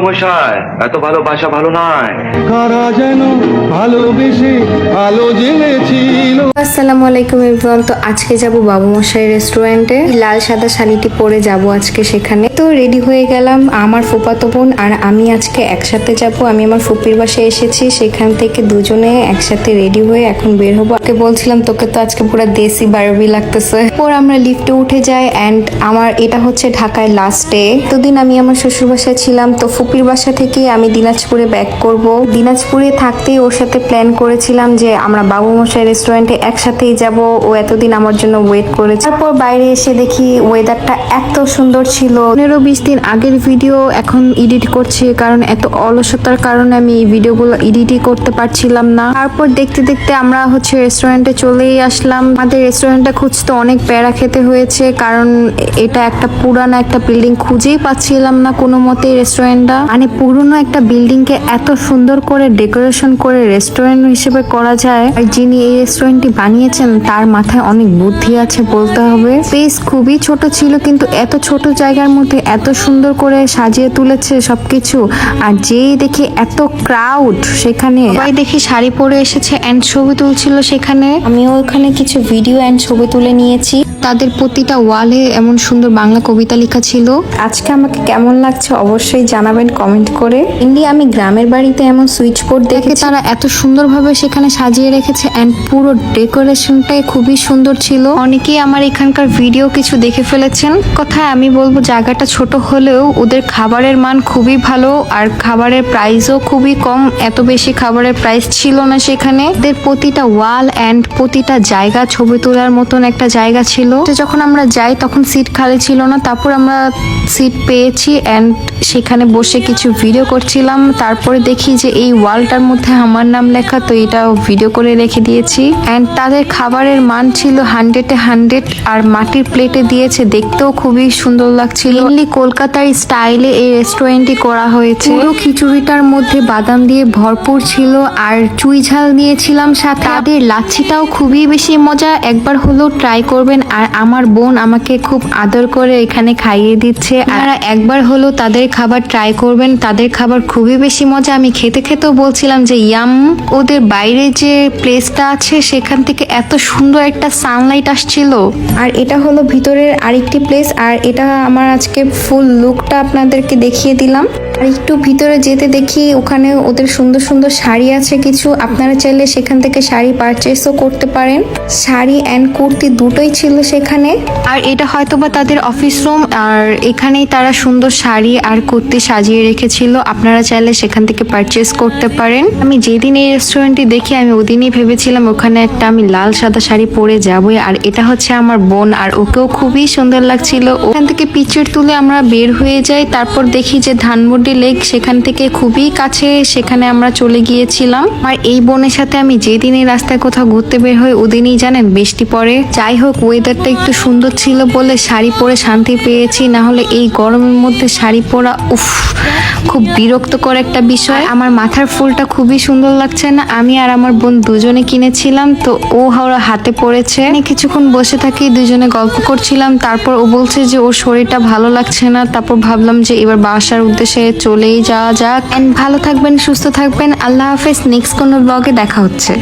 মশাই, এত ভালোবাসা ভালো নয়। কারা যেন ভালোবেসে আলো জ্বেলেছিল। আসসালামু আলাইকুম এভরিওয়ান। তো আজকে যাব বাবু মশাই রেস্টুরেন্টে। লাল সাদা শাড়িটি পরে যাব আজকে সেখানে। তো রেডি হয়ে গেলাম, আমার ফুফাতো বোন আর আমি আজকে একসাথে যাব। আমি আমার ফুপির বাসায় এসেছি, সেখান থেকে দুজনে একসাথে রেডি হয়ে এখন বের হবো। ওকে বলছিলাম তোকে তো আজকে পুরো দেশি বারবি লাগতেছে। পর আমরা লিফটে উঠে যাই এন্ড আমার এটা হচ্ছে ঢাকায় লাস্ট ডে। দুদিন আমি আমার শ্বশুর বাসায় ছিলাম, তো ফুপির বাসা থেকে আমি দিনাজপুরে ব্যাক করব। দিনাজপুরে থাকতেই ওর সাথে প্ল্যান করেছিলাম যে আমরা বাবু মশাই রেস্টুরেন্টে একসাথেই যাব। ও এতদিন আমার জন্য ওয়েট করেছে। তারপর বাইরে এসে দেখি ওয়েদারটা এত সুন্দর ছিল। 15-20 দিন আগের ভিডিও এখন এডিট করছি, কারণ এত অলসতার কারণে আমি এই ভিডিওগুলো এডিটই করতে পারছিলাম না। তারপর দেখতে দেখতে আমরা হচ্ছে রেস্টুরেন্টে চলেই আসলাম। আমাদের রেস্টুরেন্টটা খুঁজতে অনেক প্যারা খেতে হয়েছে, কারণ এটা একটা পুরানো একটা বিল্ডিং, খুঁজেই পাচ্ছিলাম না কোনো মতেই রেস্টুরেন্টটা। মানে পুরনো একটা বিল্ডিং কে এত সুন্দর করে ডেকোরেশন করে রেস্টুরেন্ট হিসেবে করা যায়, আর যিনি এই রেস্টুরেন্টটি বানিয়েছেন তার মাথায় অনেক বুদ্ধি আছে বলতে হবে। স্পেস খুবই ছোট ছিল, কিন্তু এত ছোট জায়গার মধ্যে এত সুন্দর করে সাজিয়ে তুলেছে সবকিছু। আর যেই দেখি এত ক্রাউড, সেখানে সবাই দেখি শাড়ি পরে এসেছে এন্ড ছবি তুলছিল সেখানে। আমিও ওখানে কিছু ভিডিও এন্ড ছবি তুলে নিয়েছি। তাদের প্রতিটা ওয়ালে এমন সুন্দর বাংলা কবিতা লেখা ছিল। আজকে আমাকে কেমন লাগছে অবশ্যই জানাবেন কমেন্ট করে। ইন্ডিয়া আমি গ্রামের বাড়িতে এমন সুইচ বোর্ড দেখে তারা এত সুন্দরভাবে সেখানে সাজিয়ে রেখেছে এন্ড পুরো ডেকোরেশনটাই খুবই সুন্দর ছিল। অনেকেই আমার এখানকার ভিডিও কিছু দেখে ফেলেছেন। কথায় আমি বলবো জায়গাটা ছোট হলেও ওদের খাবারের মান খুবই ভালো, আর খাবারের প্রাইসও খুবই কম। এত বেশি খাবারের প্রাইস ছিল না সেখানে। ওদের প্রতিটা ওয়াল এন্ড প্রতিটা জায়গা ছবি তোলার মতন একটা জায়গা ছিল। যখন আমরা যাই তখন সিট খালি ছিল না, তারপর আমরা সিট পেয়েছি এন্ড সেখানে বসে কিছু ভিডিও করছিলাম। তারপরে দেখি যে এই ওয়ালটার মধ্যে আমার নাম লেখা, তো এটা ভিডিও করে রেখে দিয়েছি। এন্ড তাদের খাবারের মান ছিল 100-এ 100, আর মাটির প্লেটে দিয়েছে, দেখতেও খুবই সুন্দর লাগছিল। মেনলি কলকাতার স্টাইলে এই রেস্টুরেন্টটি করা হয়েছে। পুরো খিচুড়িটার মধ্যে বাদাম দিয়ে ভরপুর ছিল, আর চুই ঝাল দিয়েছিলাম সাথে। তাদের লাচ্ছিটাও খুবই বেশি মজা, একবার হলেও ট্রাই করবেন। আর আমার বোন আমাকে খুব আদর করে এখানে খাইয়ে দিচ্ছে, আর একবার হলেও তাদের খাবার ট্রাই করবেন। তাদের খাবার খুবই বেশি মজা। আমি খেতে খেতেও বলছিলাম যে ইয়াম। ওদের বাইরে যে প্লেসটা আছে সেখান থেকে এত সুন্দর একটা সানলাইট আসছিল। আর এটা হলো ভিতরের আরেকটি প্লেস, আর এটা আমার আজকে ফুল লুকটা আপনাদেরকে দেখিয়ে দিলাম। আর একটু ভিতরে যেতে দেখি ওখানে ওদের সুন্দর সুন্দর শাড়ি আছে কিছু। আপনারা চাইলে সেখান থেকে শাড়ি পারচেসও করতে পারেন। শাড়ি এন্ড কুর্তি দুটোই ছিল সেখানে। আর এটা হয়তোবা তাদের অফিস রুম, আর এখানেই তারা সুন্দর শাড়ি আর কুর্তি সাজিয়ে রেখেছিল। আপনারা চাইলে সেখান থেকে পারচেস করতে পারেন। আমি যেদিন এই রেস্টুরেন্টটি দেখি আমি ওদিনই ভেবেছিলাম ওখানে একটা আমি লাল সাদা শাড়ি পরে যাবই। আর এটা হচ্ছে আমার বোন, আর ওকেও খুবই সুন্দর লাগছিল। ওখান থেকে পিকচার তুলে আমরা বের হয়ে যাই। তারপর দেখি যে ধানমন্ডি লেক সেখান থেকে খুবই কাছে, সেখানে আমরা চলে গিয়েছিলাম। আর এই বোনের সাথে আমি যেদিন এই রাস্তায় কোথাও ঘুরতে বের হই ওদিনই জানেন বৃষ্টি পড়ে। যাই হোক, ওয়েদারটা একটু সুন্দর ছিল বলে শাড়ি পরে শান্তি পেয়েছি, না হলে এই গরমের মধ্যে শাড়ি পরা উফ, খুব বিরক্তকর একটা বিষয়। আমার মাথার ফুলটা খুবই সুন্দর লাগছে না, আমি আর আমার বোন দুজনে কিনেছিলাম, তো ও হাতে পড়েছে। কিছুক্ষণ বসে থাকি, দুজনে গল্প করছিলাম। তারপর ও বলছে যে ওর শরীরটা ভালো লাগছে না। তারপর ভাবলাম যে এবার বাসার উদ্দেশ্যে চলেই যাওয়া যাক। এন্ড ভালো থাকবেন, সুস্থ থাকবেন। আল্লাহ হাফেজ। নেক্সট কোনো ব্লগে দেখা হচ্ছে।